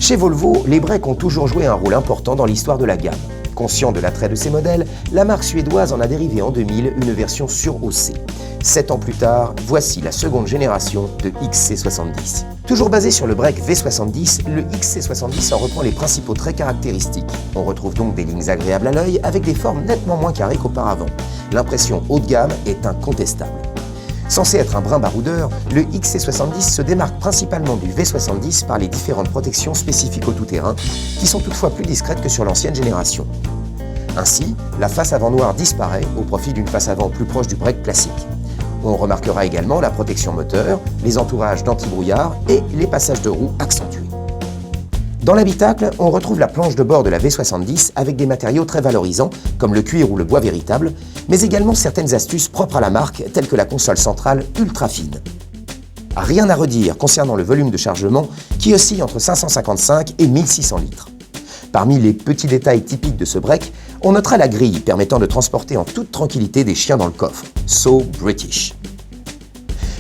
Chez Volvo, les breaks ont toujours joué un rôle important dans l'histoire de la gamme. Conscient de l'attrait de ces modèles, la marque suédoise en a dérivé en 2000 une version surhaussée. 7 ans plus tard, voici la seconde génération de XC70. Toujours basé sur le break V70, le XC70 en reprend les principaux traits caractéristiques. On retrouve donc des lignes agréables à l'œil avec des formes nettement moins carrées qu'auparavant. L'impression haut de gamme est incontestable. Censé être un brin baroudeur, le XC70 se démarque principalement du V70 par les différentes protections spécifiques au tout-terrain, qui sont toutefois plus discrètes que sur l'ancienne génération. Ainsi, la face avant noire disparaît au profit d'une face avant plus proche du break classique. On remarquera également la protection moteur, les entourages d'anti-brouillard et les passages de roues accentués. Dans l'habitacle, on retrouve la planche de bord de la V70 avec des matériaux très valorisants, comme le cuir ou le bois véritable, mais également certaines astuces propres à la marque, telles que la console centrale ultra fine. Rien à redire concernant le volume de chargement, qui oscille entre 555 et 1600 litres. Parmi les petits détails typiques de ce break, on notera la grille permettant de transporter en toute tranquillité des chiens dans le coffre. So British.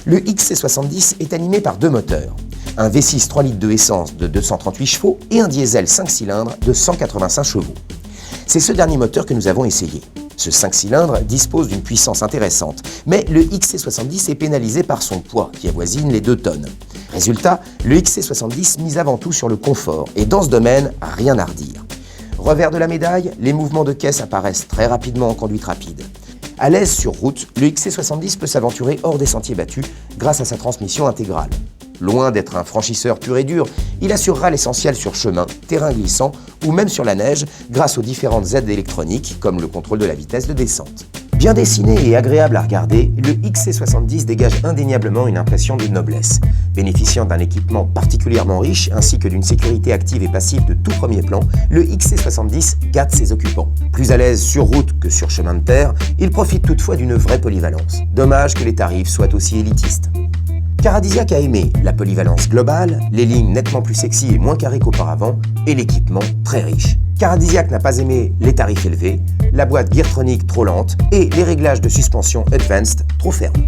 Le XC70 est animé par deux moteurs. Un V6 3 litres de essence de 238 chevaux et un diesel 5 cylindres de 185 chevaux. C'est ce dernier moteur que nous avons essayé. Ce 5 cylindres dispose d'une puissance intéressante, mais le XC70 est pénalisé par son poids, qui avoisine les 2 tonnes. Résultat, le XC70 mise avant tout sur le confort, et dans ce domaine, rien à redire. Revers de la médaille, les mouvements de caisse apparaissent très rapidement en conduite rapide. À l'aise sur route, le XC70 peut s'aventurer hors des sentiers battus grâce à sa transmission intégrale. Loin d'être un franchisseur pur et dur, il assurera l'essentiel sur chemin, terrain glissant ou même sur la neige grâce aux différentes aides électroniques comme le contrôle de la vitesse de descente. Bien dessiné et agréable à regarder, le XC70 dégage indéniablement une impression de noblesse. Bénéficiant d'un équipement particulièrement riche ainsi que d'une sécurité active et passive de tout premier plan, le XC70 gâte ses occupants. Plus à l'aise sur route que sur chemin de terre, il profite toutefois d'une vraie polyvalence. Dommage que les tarifs soient aussi élitistes. Caradisiac a aimé la polyvalence globale, les lignes nettement plus sexy et moins carrées qu'auparavant, et l'équipement très riche. Caradisiac n'a pas aimé les tarifs élevés, la boîte Geartronic trop lente et les réglages de suspension Advanced trop fermes.